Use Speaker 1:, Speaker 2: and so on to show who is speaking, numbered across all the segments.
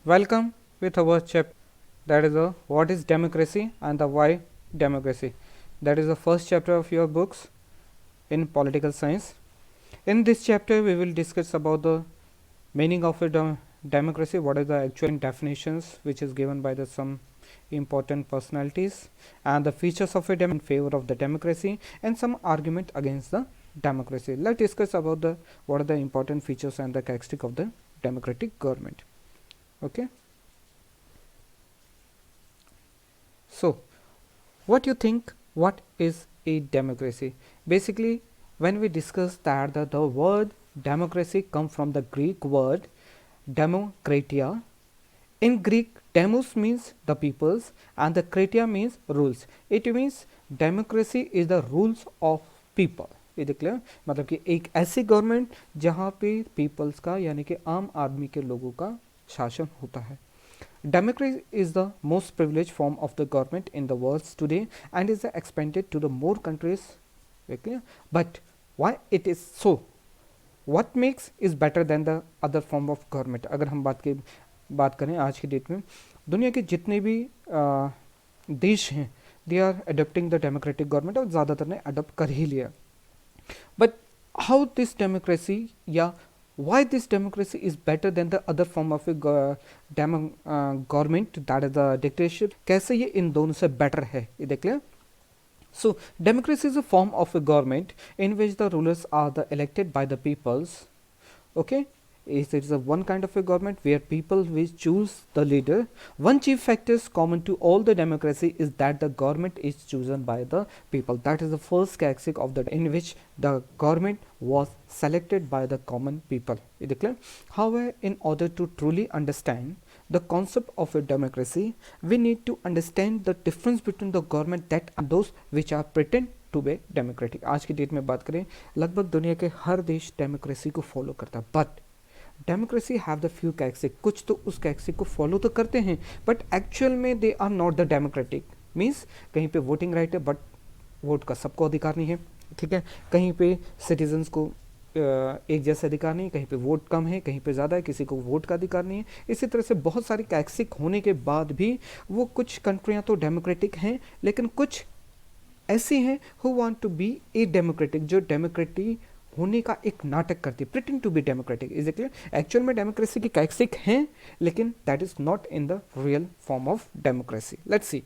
Speaker 1: Welcome with our chapter that is the what is democracy and the why democracy. That is the first chapter of your books in political science. In this chapter, we will discuss about the meaning of a democracy, what are the actual definitions which is given by the some important personalities, and the features of a in favor of the democracy, and some argument against the democracy. Let's discuss about the what are the important features and the characteristic of the democratic government. Okay. So, what you think? What is a democracy? Basically, when we discuss that the word democracy come from the Greek word demokratia. In Greek, demos means the peoples and the kratia means rules. It means democracy is the rules of people. ये देख लिया, मतलब कि एक ऐसी government जहाँ पे peoples का यानी कि आम आदमी के लोगों का शासन होता है. Democracy is the most privileged form of the government in the world today and is expanded to the more countries. Okay? But why it is so? What makes is better than the other form of government? अगर हम बात करें आज की date में दुनिया के जितने भी देश हैं they are adopting the democratic government और ज़्यादातर ने अडोप्ट कर ही लिया. बट हाउ दिस डेमोक्रेसी या why this democracy is better than the other form of a government that is the dictatorship, कैसे ये इन दोनों से better है ये देख लें. So democracy is a form of a government in which the rulers are the elected by the peoples. Okay, it is a one kind of a government where people will choose the leader. One chief factor common to all the democracy is that the government is chosen by the people. That is the first characteristic of the in which the government was selected by the common people. Is it clear? However, in order to truly understand the concept of a democracy, we need to understand the difference between the government that and those which are pretend to be democratic. आज की date में बात करें लगभग दुनिया के हर देश democracy को फॉलो करता है. But democracy have the few characteristic, कुछ तो उस कैरेक्टरिस्टिक को फॉलो तो करते हैं बट एक्चुअल में they are not the democratic. Means कहीं पे वोटिंग राइट है बट वोट का सबको अधिकार नहीं है. ठीक है, कहीं पे सिटीजन्स को एक जैसा अधिकार नहीं, कहीं पे वोट कम है, कहीं पे ज़्यादा है, किसी को वोट का अधिकार नहीं है. इसी तरह से बहुत सारी कैरेक्टरिस्टिक होने के बाद भी वो कुछ कंट्रियाँ तो डेमोक्रेटिक हैं लेकिन कुछ ऐसी हैं who want to be a democratic, जो डेमोक्रेटिक होने का एक नाटक करती है, pretend to be democratic. Is it clear? Actual में डेमोक्रेसी की कैरेक्टरिस्टिक हैं लेकिन that is not in the real form of democracy. Let's see.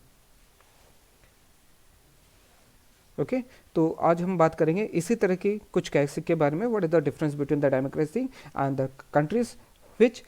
Speaker 1: Okay, तो आज हम बात करेंगे इसी तरह की कुछ कैरेक्टरिस्टिक के बारे में. What is the difference between the democracy and the countries which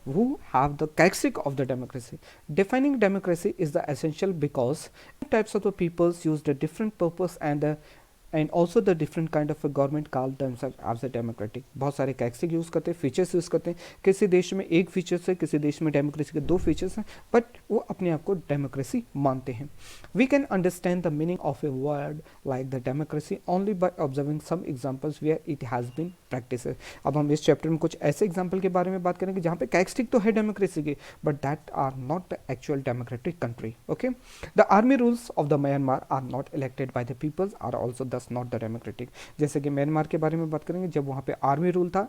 Speaker 1: who have the characteristic of the democracy. Defining democracy is the essential because types of the peoples use the different purpose and also the different kind of a government call themselves as a democratic. बहुत सारे characteristic use करते हैं, features use करते हैं. किसी देश में एक फीचर्स है, किसी देश में डेमोक्रेसी के दो फीचर्स हैं बट वो अपने आप को डेमोक्रेसी मानते हैं. We can understand the meaning of a word like the democracy only by observing some examples where it has been practice. अब हम इस चैप्टर में कुछ ऐसे एग्जाम्पल के बारे में बात करेंगे जहाँ पे कैरेक्टरिस्टिक तो है डेमोक्रेसी की but that are not the actual democratic country. Okay, the army rules of the Myanmar are not elected by the peoples are also thus not the democratic. जैसे कि म्यांमार के बारे में बात करेंगे, जब वहाँ पे आर्मी रूल था,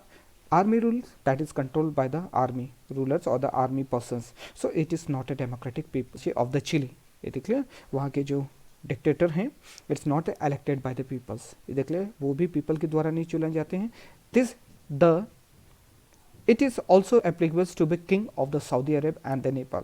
Speaker 1: army rule that is controlled by the army rulers और the army persons, so it is not a democratic people of the Chile. ये देख लिया, वहाँ के जो डिक्टेटर हैं it's not elected by the peoples. ये देख लिया, वो भी पीपल के द्वारा नहीं चुने जाते हैं. This the it is also applicable to be king of the Saudi Arabia and the Nepal.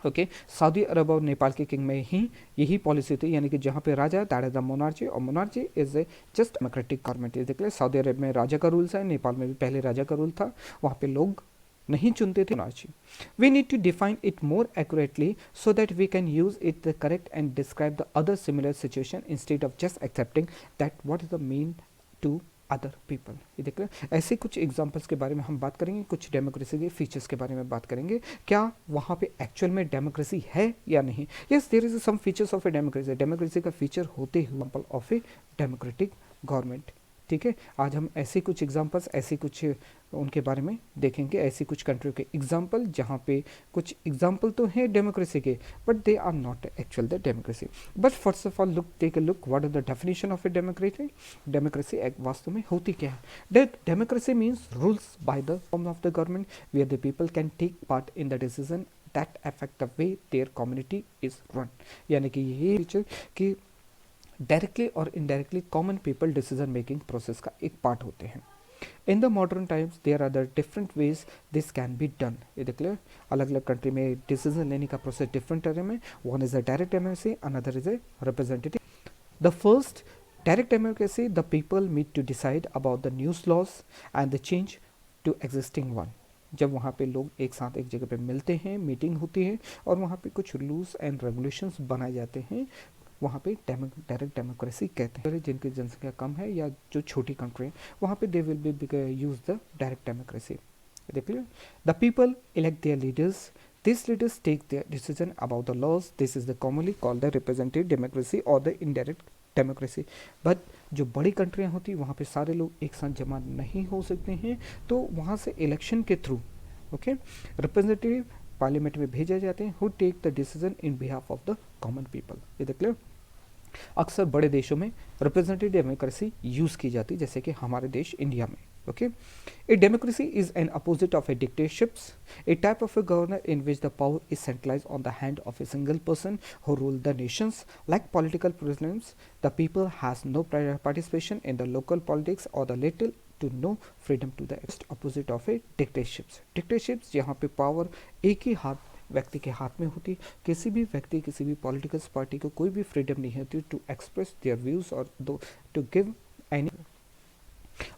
Speaker 1: Okay, Saudi Arabia और नेपाल के किंग में ही यही पॉलिसी थी, यानी कि जहाँ पे राजा है दैट इज द मोनार्ची और monarchy is a just democratic government. देख ले, सऊदी अरब में राजा का रूल्स है, नेपाल में भी पहले राजा का रूल था, वहाँ पे लोग नहीं चुनते थे monarchy. We need to define it more accurately so that we can use it the correct and describe the other similar situation instead of just accepting that what is the mean to other people. ये देख रहे, ऐसे कुछ examples के बारे में हम बात करेंगे, कुछ डेमोक्रेसी के फीचर्स के बारे में बात करेंगे. क्या वहाँ पे एक्चुअल में डेमोक्रेसी है या नहीं? Yes, there is some features of a democracy. Democracy का फीचर होते हुए example of a democratic government. ठीक है, आज हम ऐसे कुछ एग्जांपल्स, ऐसे कुछ उनके बारे में देखेंगे, ऐसी कुछ कंट्रियों के एग्जांपल जहाँ पे कुछ एग्जांपल तो हैं डेमोक्रेसी के, but they are not actual the democracy. But first of all take a look what is the definition of a democracy. Democracy वास्तव में होती क्या है? Democracy means rules by the form of the government where the people can take part in the decision that affect the way their community is run. यानी कि ये feature कि directly और indirectly common people decision making process का एक part होते हैं। In the modern times there are the different ways this can be done. ये देख लो, अलग अलग कंट्री में डिसीजन लेने का प्रोसेस डिफरेंट तरह में। One is a direct democracy, another is a representative. The first direct democracy, the people meet to decide about the news laws and the change to existing one. जब वहाँ पे लोग एक साथ एक जगह पे मिलते हैं, मीटिंग होती है और वहाँ पे कुछ रूल्स एंड रेगुलेशंस बनाए जाते हैं, वहाँ पे डायरेक्ट डेमोक्रेसी कहते हैं। जिनकी जनसंख्या कम है या जो छोटी कंट्री है, वहाँ पे they will be use the direct democracy. देख लिया, the people elect their leaders, this leaders take their decision about the laws, this is the commonly called the representative democracy और द इनडायरेक्ट डेमोक्रेसी। बट जो बड़ी कंट्रियाँ होती वहाँ पे सारे लोग एक साथ जमा नहीं हो सकते हैं, तो वहाँ से इलेक्शन के थ्रू ओके रिप्रेजेंटेटिव पार्लियामेंट में भेजे जाते हैं, who take the decision in behalf of the common people. ये देख लो, अक्सर बड़े देशों में रिप्रेजेंटेटिव डेमोक्रेसी यूज की जाती है, जैसे कि हमारे देश इंडिया में। Okay, a democracy is an opposite of a dictatorships, a type of a governor in which the power is centralised on the hand of a single person who rule the nations like political presidents. The people has no participation in the local politics और the little to no freedom to the opposite of a dictatorships। dictatorships यहाँ पे power एक ही हाथ व्यक्ति के हाथ में होती, किसी भी व्यक्ति किसी भी पॉलिटिकल पार्टी को कोई भी फ्रीडम नहीं होती टू एक्सप्रेस देयर व्यूज और टू गिव एनी।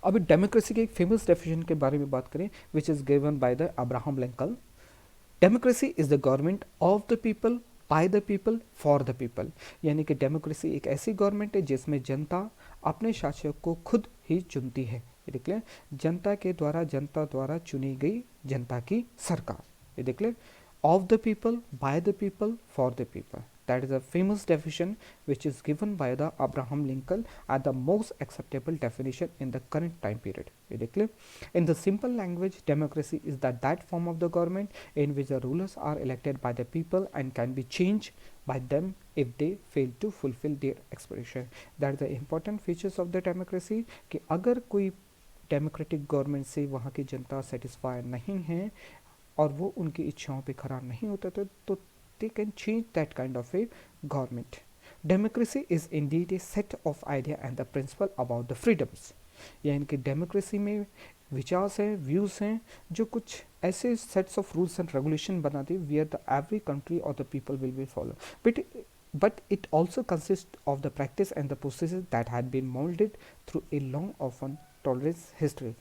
Speaker 1: अभी डेमोक्रेसी के एक फेमस डेफिनेशन के बारे में बात करें, विच is given by the Abraham Lincoln. Democracy is the government of the people by the people for the people. यानी कि डेमोक्रेसी एक ऐसी गवर्नमेंट है जिसमें जनता अपने शासक को खुद ही चुनती है। ये देख लें, जनता के द्वारा, जनता द्वारा चुनी गई जनता की सरकार। ये देख लें, of the people by the people for the people. That is a famous definition which is given by the Abraham Lincoln at the most acceptable definition in the current time period. ये देख लें, in the simple language democracy is that form of the government in which the rulers are elected by the people and can be change by them if they fail to fulfill their expression। That is the important features of the democracy कि अगर कोई democratic government से वहाँ की जनता satisfy नहीं है और वो उनकी इच्छाओं पे खरा नहीं होता तो they can change that kind of a government। Democracy is indeed a set of idea and the principle about the freedoms। यानी कि डेमोक्रेसी में विचार हैं, व्यूज़ हैं, जो कुछ ऐसे sets of rules and regulation बनाते हैं वियर द एवरी कंट्री और the people will be follow. But it also consist of the practice and the processes that had been moulded through a long often tolerance history.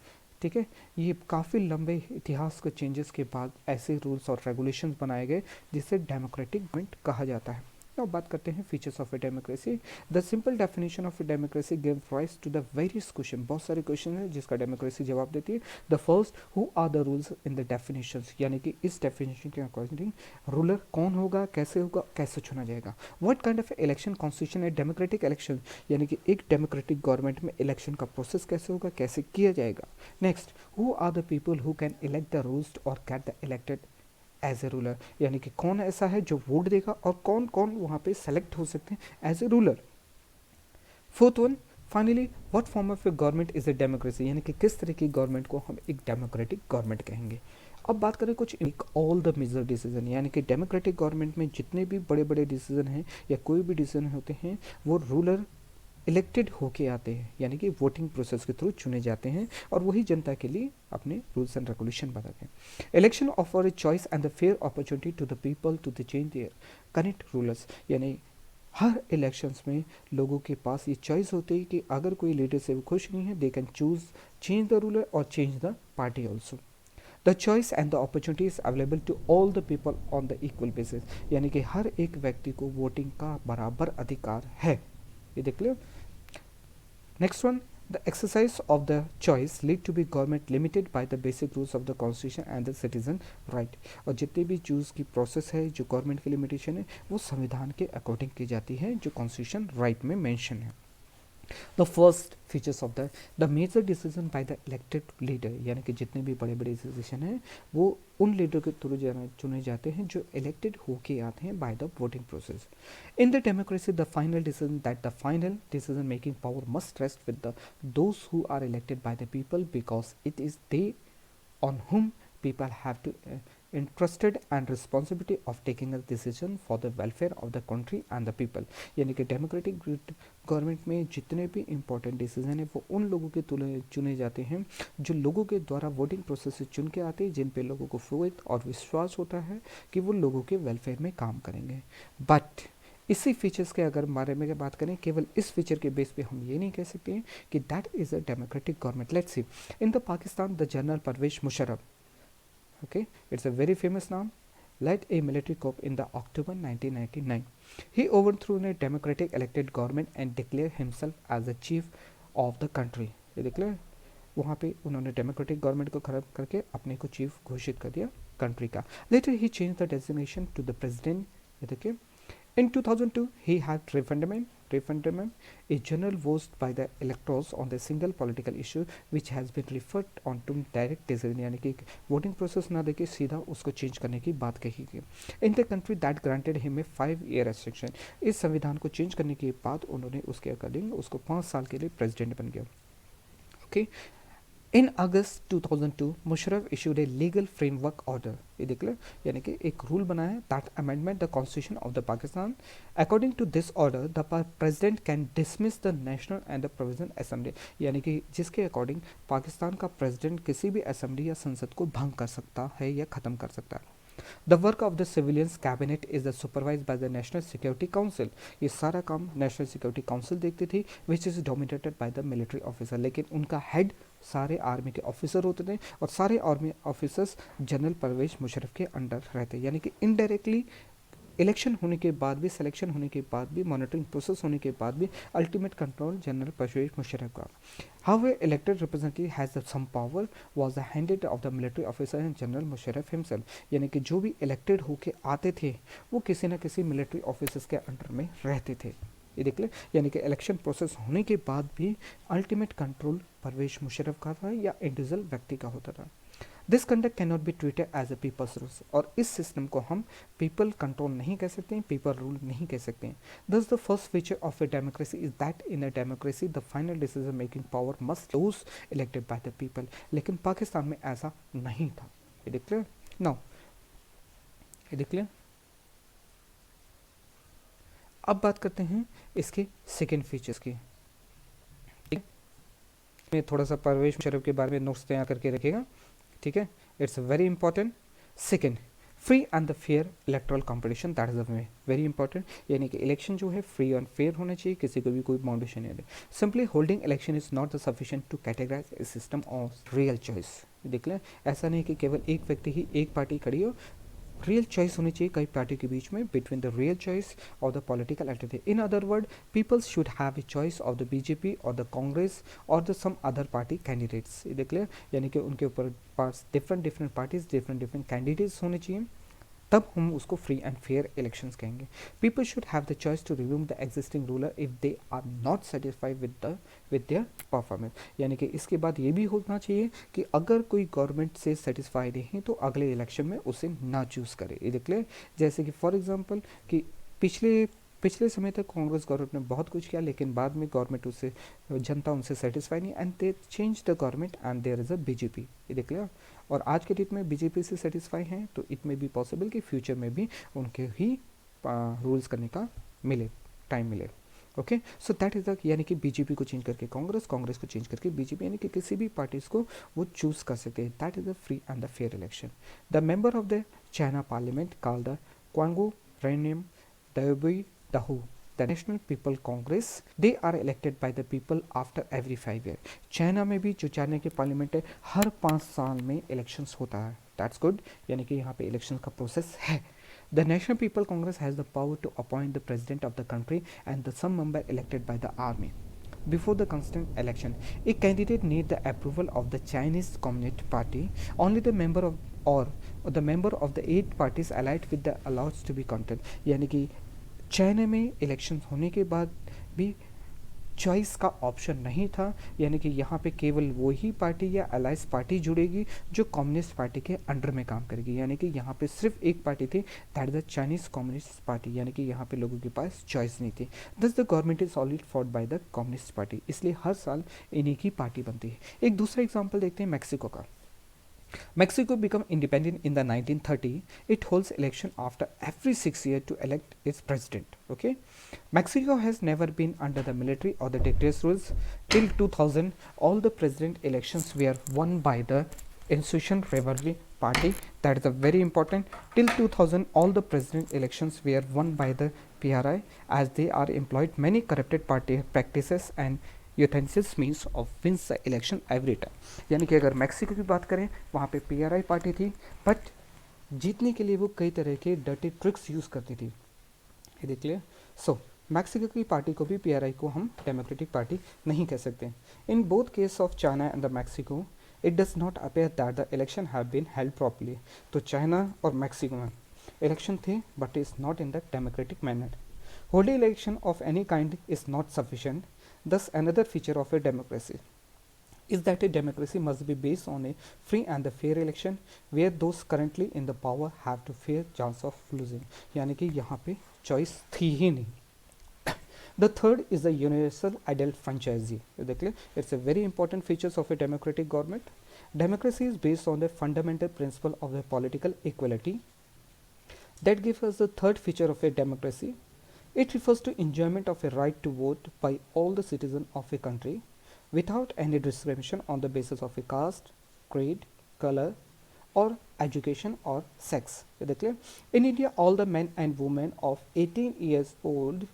Speaker 1: ठीक है, ये काफ़ी लंबे इतिहास के चेंजेस के बाद ऐसे रूल्स और रेगुलेशंस बनाए गए जिसे डेमोक्रेटिक गवर्नमेंट कहा जाता है। अब बात करते हैं features of a democracy. The simple definition of a democracy give rise to the various question. बहुत सारे क्वेश्चन हैं जिसका डेमोक्रेसी जवाब देती है। The first, who are the rules in the definitions, यानी कि इस डेफिनेशन के अकॉर्डिंग रूलर कौन होगा, कैसे चुना जाएगा। What kind of election constitution है डेमोक्रेटिक इलेक्शन, यानी कि एक डेमोक्रेटिक गवर्नमेंट में इलेक्शन का प्रोसेस कैसे होगा, कैसे किया जाएगा। Next, who are the people who can elect the rules और get the elected as a ruler, यानी कि कौन ऐसा है जो वोट देगा और कौन कौन वहाँ पे सेलेक्ट हो सकते हैं as a ruler. Fourth one, finally what form of a government is a democracy, यानी कि किस तरह की गवर्नमेंट को हम एक डेमोक्रेटिक गवर्नमेंट कहेंगे। अब बात करें कुछ ऑल द मेजर डिसीजन, यानी कि डेमोक्रेटिक गवर्नमेंट में जितने भी बड़े बड़े डिसीजन हैं या कोई भी डिसीजन होते हैं वो रूलर इलेक्टेड होके आते हैं, यानी कि वोटिंग प्रोसेस के थ्रू चुने जाते हैं और वही जनता के लिए अपने रूल्स एंड रेगुलेशन बनाते हैं। Election offer a choice and the fair opportunity to the people to the change their current rulers, यानी हर इलेक्शंस में लोगों के पास ये चॉइस होती है कि अगर कोई लीडर से वो खुश नहीं है, they can choose change the ruler और change the party also. The choice and the opportunity is available to all the people on the equal basis, यानी कि हर एक व्यक्ति को वोटिंग का बराबर अधिकार है। ये देख लो। Next one, the exercise of the choice lead to be government limited by the basic rules of the constitution and the citizen right. और जितने भी चूज की प्रोसेस है जो गवर्नमेंट की लिमिटेशन है वो संविधान के अकॉर्डिंग की जाती है जो कॉन्स्टिट्यूशन राइट में मेंशन है। The first features of the major decision by the elected leader, यानी कि जितने भी बड़े बड़े डिसीजन हैं वो उन लीडर के थ्रू चुने जाते हैं जो इलेक्टेड होके आते हैं by the voting process. In the democracy the final decision making power must rest with the those who are elected by the people because it is they on whom people have to entrusted and responsibility of taking a decision for the welfare of the country and the people. यानी कि democratic government में जितने भी important decision है वो उन लोगों के चुने जाते हैं जो लोगों के द्वारा वोटिंग प्रोसेस से चुन के आते हैं, जिन पे लोगों को फेथ और विश्वास होता है कि वो लोगों के वेलफेयर में काम करेंगे. बट इसी फीचर्स के अगर बारे में बात करें, केवल इस फीचर के बेस पे हम ये नहीं कह सकते हैं कि that is a democratic government. Let's see in the Pakistan the general Pervez Musharraf, okay, it's a very famous name, led a military coup in the October 1999. He overthrew a democratic elected government and declared himself as the chief of the country. ये declare वहाँ पे उन्होंने democratic government को खराब करके अपने को chief घोषित कर दिया कंट्री का. Later he change the designation to the president. ये देखिए in 2002 he had referendum, a general vote by the electors on the single political issue which has been referred on to direct decision, यानी कि voting process ना देके सीधा उसको change करने की बात कही गई. इन the country that granted him a 5-year restriction. इस संविधान को चेंज करने के बाद उन्होंने उसके अकॉर्डिंग उसको 5 साल के लिए प्रेसिडेंट बन गया. Okay. In August 2002, Musharraf issued a legal framework order. ये देख लो, यानी कि एक रूल बनाया that amendment the constitution of the Pakistan. According to this order, the president can dismiss the national and the provincial assembly. यानी कि जिसके according Pakistan का प्रेसिडेंट किसी भी असेंबली या संसद को भंग कर सकता है या ख़त्म कर सकता है. The work of the civilians cabinet is supervised by the National Security Council. ये सारा काम नेशनल सिक्योरिटी काउंसिल देखती थी which is dominated by the military officer. लेकिन उनका हेड सारे आर्मी के ऑफिसर होते थे और सारे army officers general Pervez Musharraf के अंडर रहते. यानी कि इनडायरेक्टली इलेक्शन होने के बाद भी, सिलेक्शन होने के बाद भी, मॉनिटरिंग प्रोसेस होने के बाद भी ultimate control general Pervez Musharraf का. However, elected representative has some power was the handed of the military officer and General Musharraf himself. यानी कि जो भी इलेक्टेड होके आते थे वो किसी न किसी मिलिट्री ऑफिसर्स के अंडर में रहते थे. ये देख ले, यानी कि इलेक्शन प्रोसेस होने के बाद भी अल्टीमेट कंट्रोल परवेज मुशर्रफ का था या इंडिविजुअल व्यक्ति का होता था. This conduct can not be treated as a peoples rules. और इस सिस्टम को हम पीपल कंट्रोल नहीं कह सकते हैं, पीपल रूल नहीं कह सकते हैं. दस the first feature of a democracy is that in a democracy the final decision making power must those elected by the people. लेकिन पाकिस्तान में ऐसा नहीं था. ये देख क्लियर नाउ, ये देख क्लियर. अब बात करते हैं इसके सेकेंड फीचर्स की. मैं थोड़ा सा परवेज मुशर्रफ के बारे में नोट्स तैयार करके रखेगा, ठीक है. It's very important. Second, free and the fair electoral competition, that is the very important. यानी कि इलेक्शन जो है फ्री और फेयर होना चाहिए, किसी को भी कोई बाउंडेशन नहीं है. Simply holding election is not the sufficient to categorise a system of real choice. देख लें, ऐसा नहीं कि केवल एक व्यक्ति ही एक पार्टी खड़ी हो. रियल चॉइस होनी चाहिए कई पार्टी के बीच में बिटवीन द रियल चॉइस और the political entity. In other word, peoples should have a choice of the BJP और द कांग्रेस और the some other party candidates. ये देख ले, यानी कि उनके ऊपर पास डिफरेंट पार्टीज, डिफरेंट कैंडिडेट्स होने चाहिए, तब हम उसको फ्री एंड फेयर इलेक्शंस कहेंगे. People should have the choice to review the existing ruler if they are not satisfied with their performance. यानी कि इसके बाद ये भी होना चाहिए कि अगर कोई गवर्नमेंट से सेटिस्फाइड नहीं तो अगले इलेक्शन में उसे ना चूज़ करे. ये देख ले, जैसे कि फॉर एग्जांपल कि पिछले समय तक कांग्रेस गवर्नमेंट ने बहुत कुछ किया, लेकिन बाद में गवर्नमेंट उससे, जनता उनसे सेटिस्फाई नहीं, and they change the government and there is a BJP. ये देख लिया. और आज के डेट में बीजेपी से सेटिस्फाई हैं तो इट में भी पॉसिबल कि फ्यूचर में भी उनके ही रूल्स करने का टाइम मिले. Okay, so that is the, यानी कि बीजेपी को चेंज करके कांग्रेस को चेंज करके बीजेपी, यानी कि किसी भी पार्टीज को वो चूज़ कर सकते हैं. That is the free and the fair election. The member of the China parliament called the Quanguo Renmin Daibiao Dahui, the National People Congress, they are elected by the people after every 5 years. China में भी जो China के parliament है हर 5 साल में elections होता है. That's good, यानी कि यहाँ पे इलेक्शन का प्रोसेस है. The National People Congress has the power to appoint the president of the country and the some member elected by the army. Before the constant election, a candidate need the approval of the Chinese Communist Party. Only the member of or the member of the 8 parties allied with the allowed to be counted. यानी कि China में election होने के बाद भी choice का option नहीं था, यानी कि यहाँ पे केवल वही पार्टी या अलायंस पार्टी जुड़ेगी जो कम्युनिस्ट पार्टी के अंडर में काम करेगी, यानी कि यहाँ पे सिर्फ एक पार्टी थी, that is the Chinese communist party, यानी कि यहाँ पे लोगों के पास चॉइस नहीं थी। दस the government is already fought by the communist party, इसलिए हर साल इन्हीं की पार्टी बनती है। एक दूसरा एग्जाम्पल देखते हैं मैक्सिको का। Mexico became independent in the 1930. It holds election after every 6 years to elect its president. Okay, Mexico has never been under the military or the dictator's rules till 2000. All the president elections were won by the Institution Rivalry Party. That is a very important. Till 2000, all the president elections were won by the PRI, as they are employed many corrupted party practices and utensils means of wins the election every time. यानी कि अगर Mexico की बात करें, वहाँ पे PRI party थी, but जीतने के लिए वो कई तरह के डर्टी ट्रिक्स यूज़ करती थी। ये देख लिया। सो मैक्सिको की पार्टी को भी पीआरआई को हम डेमोक्रेटिक पार्टी नहीं कह सकते। In both case of China and the Mexico it does not appear that the election have been held properly. तो चाइना और मैक्सिको में इलेक्शन थे, but is not in the democratic manner. Holding election of any kind is not sufficient. Thus, another feature of a democracy is that a democracy must be based on a free and the fair election where those currently in the power have to fair chance of losing। यानी कि यहाँ पे choice थी ही नहीं। The third is the universal adult franchisee। देख ले, it's a very important features of a democratic government। Democracy is based on the fundamental principle of the political equality that gives us the third feature of a democracy। It refers to enjoyment of a right to vote by all the citizens of a country without any discrimination on the basis of a caste, creed, color, or education or sex। देखिए, in India all the men and women of 18 years old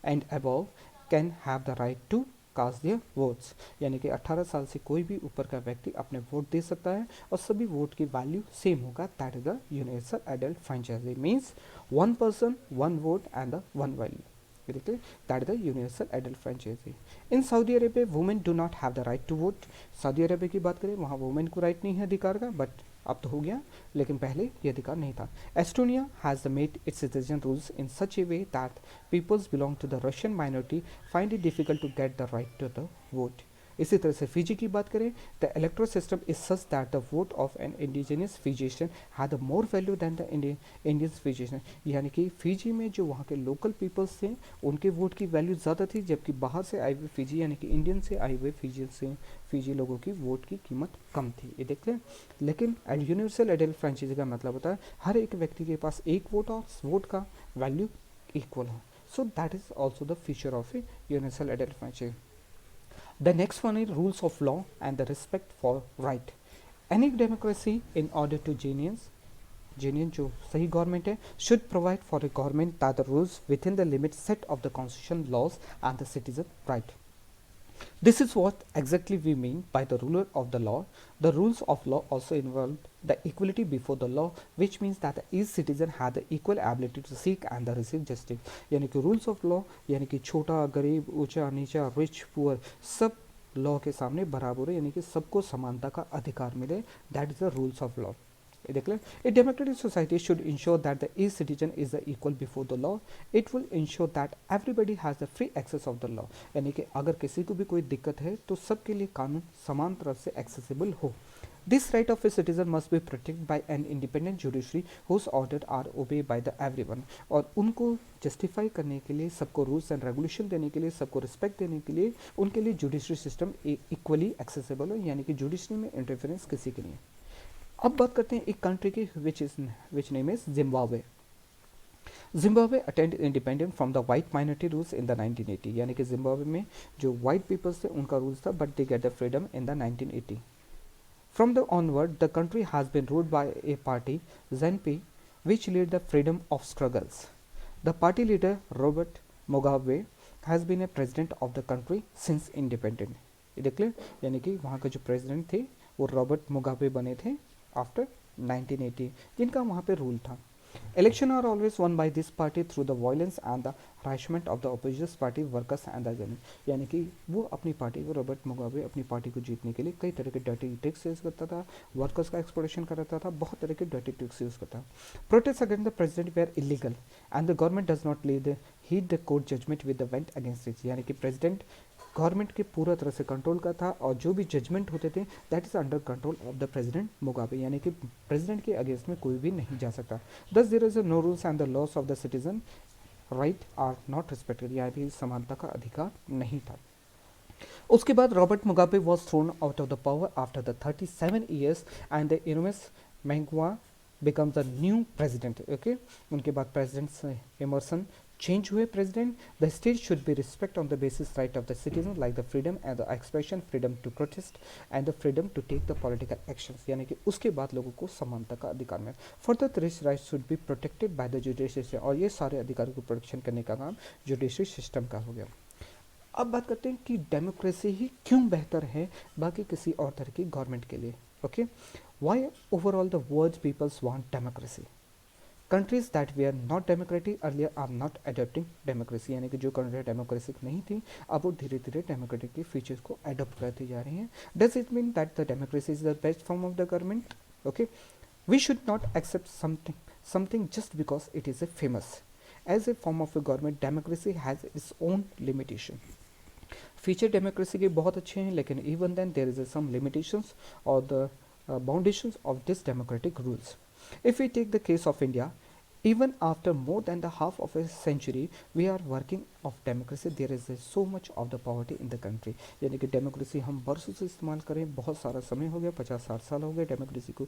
Speaker 1: and above can have the right to cast their votes। यानी कि 18 साल से कोई भी ऊपर का व्यक्ति अपने वोट दे सकता है और सभी वोट की वैल्यू सेम होगा। That is the universal adult franchise means one person, one vote and the one value। That is the universal adult franchisee। In Saudi Arabia, women do not have the right to vote। Saudi Arabia की बात करें, वहाँ women को right नहीं है अधिकार का, but अब तो हो गया, लेकिन पहले ये अधिकार नहीं था। Estonia has made its citizen rules in such a way that peoples belong to the Russian minority find it difficult to get the right to the vote. इसी तरह से फिजी की बात करें, the electoral system is such that the vote of an indigenous Fijian had more value than the Indian Fijian. यानी कि Fiji में जो वहाँ के लोकल पीपल्स थे उनके वोट की वैल्यू ज़्यादा थी, जबकि बाहर से आए हुए फिजी यानी कि इंडियन से आए हुए फिजी लोगों की वोट की कीमत कम थी। ये देख लें। लेकिन यूनिवर्सल एडल्ट फ्रेंचाइजी का मतलब होता है हर एक व्यक्ति के पास एक वोट और वोट का वैल्यू इक्वल हो। So that is also the feature of a universal adult franchise. The next one is rules of law and the respect for right। Any democracy in order to genuine जो सही government है should provide for a government that the rules within the limits set of the constitution, laws and the citizen right। This is what exactly we mean by the ruler of the law। The rules of law also involve the equality before the law, which means that each citizen has the equal ability to seek and receive justice। यानी कि rules of law यानी कि छोटा गरीब ऊंचा नीचा rich poor सब law के सामने बराबर है, यानी कि सबको समानता का अधिकार मिले। That is the rules of law. देख लें। A democratic society should ensure that the each citizen is the equal before the law. It will ensure that everybody has the free access of the law. यानी कि अगर किसी को भी कोई दिक्कत है तो सबके लिए कानून समान तरह से एक्सेसिबल हो। This right of a citizen must be protected by an independent judiciary whose order are obey by the everyone. और उनको जस्टिफाई करने के लिए, सबको रूल्स एंड रेगुलेशन देने के लिए, सबको रिस्पेक्ट देने के लिए उनके लिए जुडिशरी सिस्टम इक्वली एक्सेसिबल हो, यानी कि जुडिशरी में इंटरफेरेंस किसी के नहीं। अब बात करते हैं एक कंट्री की which name is Zimbabwe. Zimbabwe attend independent from the white minority rules in the 1980। यानी कि जिम्बाब्वे में जो वाइट पीपल्स थे उनका रूल्स था, but they get the freedom in the 1980। From the onward the country has been ruled by a party ZANU-PF which lead the freedom of struggles. The party leader Robert Mugabe has been a president of the country since independent. ये देख लें। यानी कि वहाँ के जो president थे वो रॉबर्ट मुगाबे बने थे आफ्टर 1980, जिनका वहाँ पे रूल था। Election are always won by this party through the violence and the harassment of the opposition party workers and the government. यानी कि वो अपनी पार्टी को, रॉबर्ट मुगाबे अपनी पार्टी को जीतने के लिए कई तरह के डर्टी ट्रिक्स यूज़ करता था, वर्कर्स का एक्सप्लॉइटेशन करता था, बहुत तरह के डर्टी ट्रिक्स यूज़ करता था. Protests against the president were illegal and the government does not heed the court judgment with the went against it. यानी कि प्रेसिडेंट गवर्नमेंट के पूरा तरह से कंट्रोल का था और जो भी जजमेंट होते थे that is under control of the president Mugabe. यानी कि प्रेसिडेंट के अगेंस्ट में कोई भी नहीं जा सकता. Thus there is no rules and the laws of the citizen right are not respected. यहाँ भी समानता का अधिकार नहीं था. उसके बाद Robert Mugabe was thrown out of the power after the 37 years and the Emmerson Mnangagwa becomes the new president. Okay, उनके बाद प्रेसिडेंट एमरसन change हुए president. The state should be respect on the basis right of the citizen like the freedom and the expression, freedom to protest and the freedom to take the political actions. यानी कि उसके बाद लोगों को समानता का अधिकार मिला. Further this right should be protected by the judiciary system. और ये सारे अधिकारों को प्रोटेक्शन करने का काम जुडिशरी सिस्टम का हो गया. अब बात करते हैं कि डेमोक्रेसी ही क्यों बेहतर है बाकी किसी और तरह की गवर्नमेंट के लिए. Okay, why overall the world peoples want democracy. Countries that we are not democratic earlier are not adopting democracy. यानी कि जो कंट्री डेमोक्रेटिक नहीं थी अब वो धीरे धीरे डेमोक्रेटिक की फीचर्स को अडोप्ट करती जा रही हैं. Does it mean that the democracy is the best form of the government. Okay, we should not accept something just because it is a famous. As a form of a government democracy has its own limitation. Feature democracy के बहुत अच्छे हैं लेकिन even then there is some limitations और the foundations of this democratic rules. If we take the case of India, even after more than the half of a century, we are working of democracy. There is so much of the poverty in the country. यानी कि democracy हम वर्षों से इस्तेमाल करें, बहुत सारा समय हो गया, 50-60 साल हो गए डेमोक्रेसी को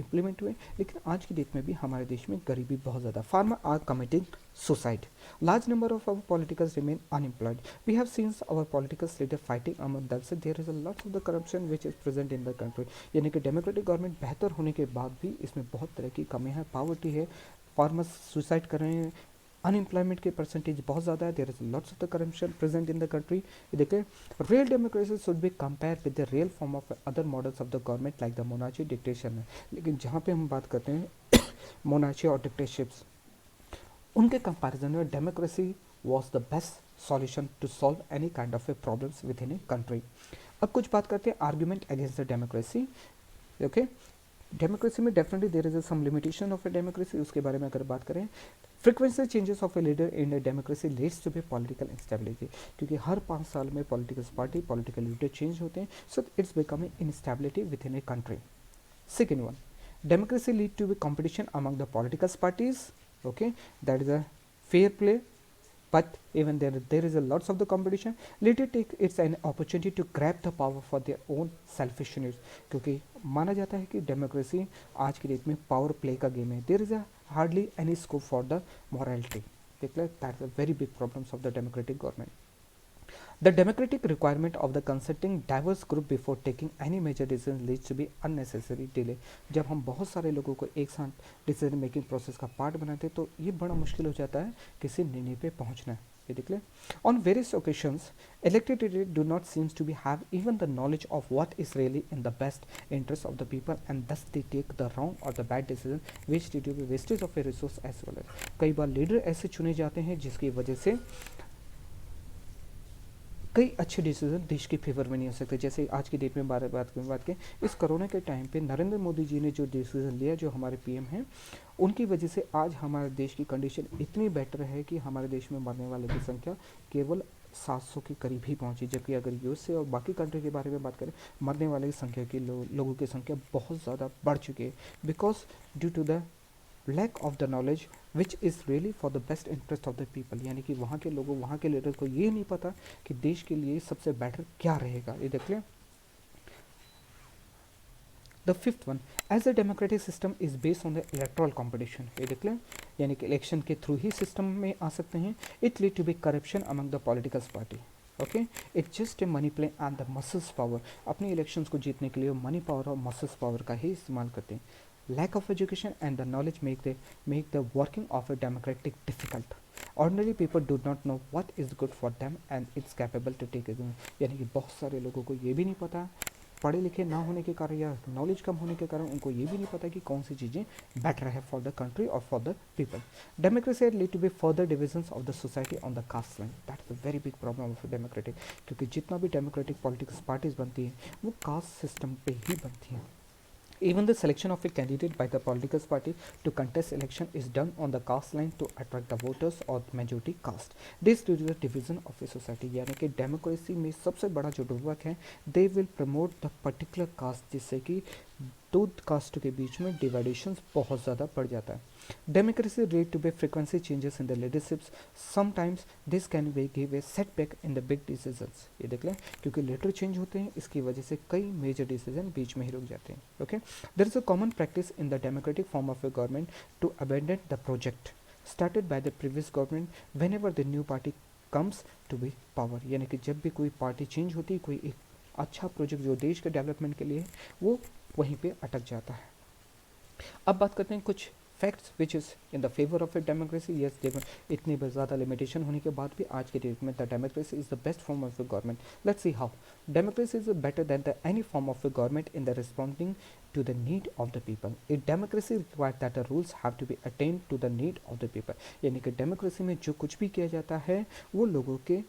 Speaker 1: इम्प्लीमेंट हुए, लेकिन आज की डेट में भी हमारे देश में गरीबी बहुत ज़्यादा. Farmer are committing suicide. Large number of our politicians remain unemployed. We have seen our political leaders fighting among themselves. There is a lot of the corruption which is present in the country. यानी कि democratic government बेहतर होने के बाद भी इसमें बहुत तरह की कमियां हैं. पावर्टी है, फार्मर्स सुसाइड कर रहे हैं, अनएम्प्लॉयमेंट के परसेंटेज बहुत ज़्यादा है. There is lots of the corruption present in the country. देखिए, real democracy should be compare with the real form of other models of the government like the monarchy dictation है. लेकिन जहाँ पे हम बात करते हैं मोनार्ची और डिक्टेटरशिप्स, उनके कंपैरिजन में democracy was the best solution to solve any kind of a problems within a country. अब कुछ बात करते हैं argument against the democracy. Okay, democracy में definitely there is some limitation of a democracy. उसके बारे में अगर बात करें, frequency changes of a leader in a democracy leads to be political instability. क्योंकि हर 5 साल में political party, political leader change होते हैं, so it's becoming instability with in a country. Second one, democracy lead to a competition among the political parties. Okay, that is a fair play, but even there is a lots of the competition. Later take it's an opportunity to grab the power for their own selfish needs. क्योंकि माना जाता है कि democracy आज की date में power play का game है. There is a hardly any scope for the morality. देख लो, that's a very big problems of the democratic government. The democratic requirement of the consulting diverse group before taking any major decision leads to be unnecessary delay. जब हम बहुत सारे लोगों को एक साथ डिसीजन मेकिंग प्रोसेस का पार्ट बनाते हैं तो ये बड़ा मुश्किल हो जाता है किसी निर्णय पे पहुंचना. ये देख ले, on various occasions elected leaders do not seems to be have even the knowledge of what is really in the best interest of the people and thus they take the wrong or the bad decision which lead to be wastage of a resource as well as. कई बार leader ऐसे चुने जाते हैं जिसकी वजह से कई अच्छे डिसीजन देश के फेवर में नहीं हो सकते. जैसे आज की डेट में बात करें, इस कोरोना के टाइम पे नरेंद्र मोदी जी ने जो डिसीजन लिया, जो हमारे पीएम हैं, उनकी वजह से आज हमारे देश की कंडीशन इतनी बेटर है कि हमारे देश में मरने वालों की संख्या केवल 700 के करीब ही पहुंची. जबकि अगर यूएस से और बाकी कंट्री के बारे में बात करें, मरने वाले की संख्या की लोगों की संख्या बहुत ज़्यादा बढ़ चुकी है. Because due to the lack of the knowledge which is really for the best interest of the people. यानी कि वहाँ के लोगों, वहाँ के लीडर को ये नहीं पता कि देश के लिए सबसे बेटर क्या रहेगा. ये देख लें. The fifth one, as a democratic system is based on the electoral competition. ये देख लें, यानी कि इलेक्शन के थ्रू ही सिस्टम में आ सकते हैं. It lead to be corruption among the political party. Okay, it's just a money play and the muscles power. अपने इलेक्शंस को जीतने के लिए मनी पावर और मसल्स पावर का ही इस्तेमाल करते हैं. Lack of education and the knowledge make the working of a democratic difficult. Ordinary people do not know what is good for them and it's capable to take it. यानी कि बहुत सारे लोगों को ये भी नहीं पता पढ़े लिखे ना होने के कारण या नॉलेज कम होने के कारण उनको ये भी नहीं पता कि कौन सी चीज़ें बेटर है फॉर द कंट्री और for the people. Democracy lead to be further divisions of the society on the caste line. That is a very big problem of democratic, क्योंकि जितना भी डेमोक्रेटिक पॉलिटिक्स पार्टीज बनती हैं वो caste system पे ही बनती हैं. Even the selection of a candidate by the political party to contest election is done on the caste line to attract the voters or majority caste. This leads to the division of a society. यानी कि democracy में सबसे बड़ा जो drawback है, they will promote the particular caste, जिससे कि दो कास्ट के बीच में डिवाइडेशन बहुत ज़्यादा बढ़ जाता है. Democracy lead to be frequency changes in the leaderships. Sometimes this can be give a setback in the big decisions. ये देख लें, क्योंकि लीडर चेंज होते हैं, इसकी वजह से कई मेजर डिसीजन बीच में ही रुक जाते हैं. Okay, there is a common practice in the democratic form of a government to abandon the project started by the previous government whenever the new party comes to be power. यानी कि जब भी कोई party change होती है, कोई एक अच्छा प्रोजेक्ट जो देश के डेवलपमेंट के लिए है, वो वहीं पे अटक जाता है. अब बात करते हैं कुछ facts which is in the favour of a democracy. Yes, इतनी ज़्यादा लिमिटेशन होने के बाद भी आज के डेट में the democracy is the best form of a government. Let's see how. Democracy is better than the any form of a government in the responding to the need of the people. A democracy requires that the rules have to be attained to the need of the people. यानी कि democracy में जो कुछ भी किया जाता है वो लोगों के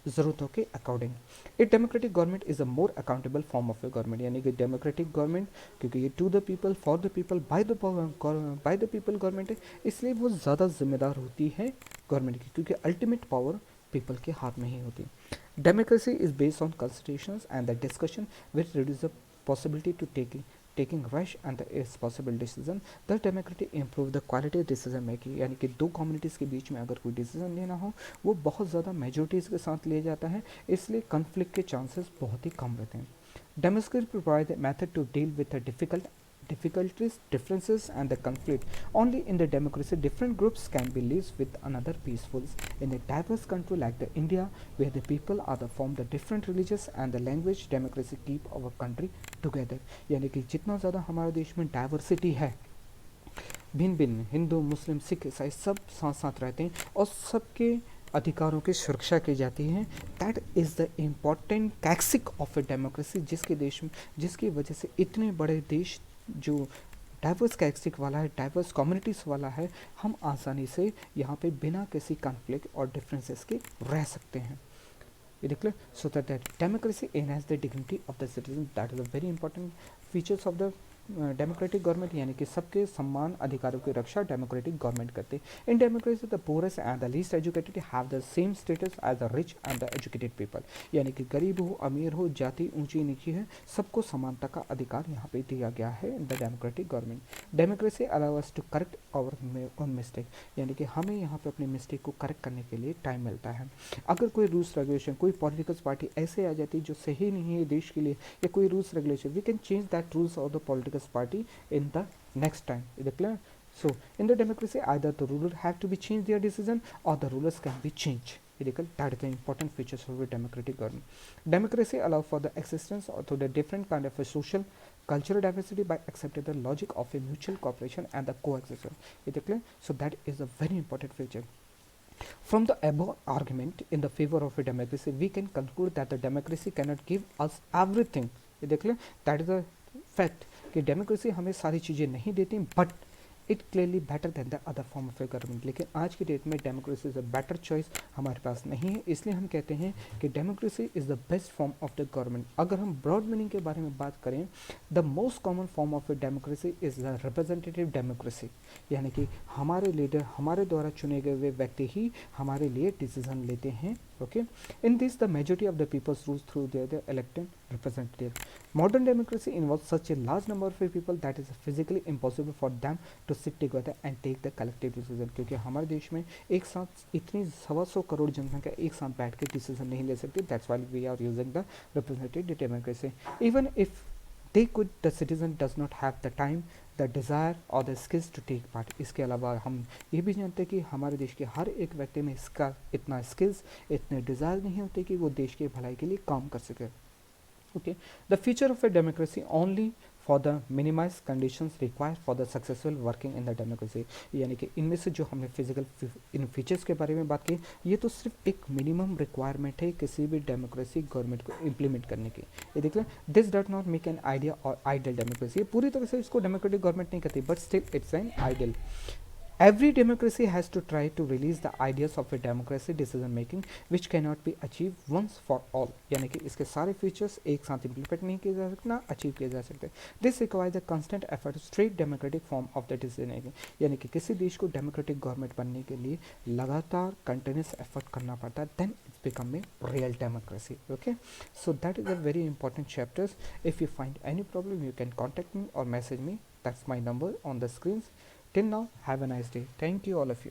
Speaker 1: ज़रूरतों के according. A democratic government is a more accountable form of a government. यानी कि डेमोक्रेटिक गवर्नमेंट, क्योंकि ये to the people, for the people, by the people government है, इसलिए वो ज़्यादा जिम्मेदार होती है गवर्नमेंट की, क्योंकि अल्टीमेट पावर पीपल के हाथ में ही होती है. Democracy is based on constitutions and the discussion which reduce the possibility to taking rash and the irresponsible decision. The democracy improve the quality of decision making. यानी कि दो कम्युनिटीज़ के बीच में अगर कोई डिसीजन लेना हो वो बहुत ज़्यादा मेजोरिटीज़ के साथ लिया जाता है, इसलिए कन्फ्लिक्ट के चांसेस बहुत ही कम रहते हैं. Democracy provide method to deal with the difficulties, differences and the conflict. Only in the democracy different groups can be live with another peaceful. In a diverse country like the India, where the people are the from the different religions and the language, democracy keep our country together. यानी कि जितना ज़्यादा हमारे देश में diversity है, भिन्न भिन्न हिंदू, मुस्लिम, सिख, ईसाई सब साथ साथ रहते हैं और सबके अधिकारों की सुरक्षा की जाती है. दैट इज़ द इम्पॉर्टेंट कैक्सिक ऑफ ए डेमोक्रेसी, जिसके देश में, जिसकी वजह से इतने बड़े देश जो डाइवर्स कैरेक्टरिस्टिक वाला है, डाइवर्स कम्युनिटीज़ वाला है, हम आसानी से यहाँ पे बिना किसी कॉन्फ्लिक्ट और डिफरेंसेस के रह सकते हैं. ये देख लो. So that democracy enhance the dignity of the citizen. That is a very important features of the democratic government. यानी कि सबके सम्मान अधिकारों की रक्षा डेमोक्रेटिक गवर्नमेंट करते हैं. In democracy the poorest and the least educated have the same status as the rich and the educated people. यानी कि गरीब हो, अमीर हो, जाति ऊंची नीची है, सबको समानता का अधिकार यहाँ पे दिया गया है in the democratic government. Democracy allow us to correct our own mistake. यानी कि हमें यहाँ पे अपने मिस्टेक को करेक्ट करने के लिए टाइम मिलता है. अगर कोई रूल्स रेगुलेशन, कोई पॉलिटिकल पार्टी ऐसे आ जाती है जो सही नहीं है देश के लिए, या कोई rules regulation, we can change that rules of the political party in the next time. Is it clear? So in the democracy, either the ruler have to be changed their decision or the rulers can be changed. That is the important features of a democratic government. Democracy allow for the existence of the different kind of a social cultural diversity by accepting the logic of a mutual cooperation and the coexistence. Is it clear? So that is a very important feature. From the above argument in the favor of a democracy, we can conclude that the democracy cannot give us everything. Is it clear? That is a fact कि democracy हमें सारी चीज़ें नहीं देती, but it clearly better than the other form of a government. लेकिन आज की date में democracy is a better choice हमारे पास नहीं है, इसलिए हम कहते हैं कि democracy is the best form of the government. अगर हम ब्रॉड मीनिंग के बारे में बात करें, the most common form of a democracy is the representative democracy. यानी कि हमारे लीडर, हमारे द्वारा चुने गए हुए व्यक्ति ही हमारे लिए डिसीजन लेते हैं. Okay, in this the majority of the people rules through their elected representative. Modern democracy involves such a large number of people that is physically impossible for them to sit together and take the collective decision. क्योंकि हमारे देश में एक साथ इतनी 125 करोड़ जनसंख्या एक साथ बैठ के डिसीजन नहीं ले सकती. That's why we are using the representative democracy. Even if they could, the citizen does not have the time, the desire or the skills to take part. इसके अलावा हम ये भी जानते हैं कि हमारे देश के हर एक व्यक्ति में इसका इतना स्किल्स, इतने डिज़ायर नहीं होते कि वो देश के भलाई के लिए काम कर सके. Okay, the future of a democracy only for the minimize conditions required for the successful working in the democracy. यानी कि इनमें से जो हमने फिजिकल इन फीचर्स के बारे में बात की, ये तो सिर्फ एक मिनिमम रिक्वायरमेंट है किसी भी डेमोक्रेसी गवर्नमेंट को इम्प्लीमेंट करने की। ये देख लें, this dot not make an idea और आइडियल डेमोक्रेसी। ये पूरी तरह से इसको डेमोक्रेटिक गवर्नमेंट नहीं करती, but still it's an ideal. Every democracy has to try to release the ideas of a democracy decision making which cannot be achieved once for all। यानी कि इसके सारे फीचर्स एक साथ इम्प्लीमेंट नहीं किए जा सकते, ना अचीव किए जा सकते। This requires the constant effort straight democratic form of the decision making. यानी कि किसी देश को डेमोक्रेटिक गवर्नमेंट बनने के लिए लगातार कंटिन्यूस एफर्ट करना पड़ता है, then it's become a real democracy. Okay, so that is a very important chapters. If you find any problem you can contact me और message me, that's my number on the screens. Till now, have a nice day. Thank you, all of you.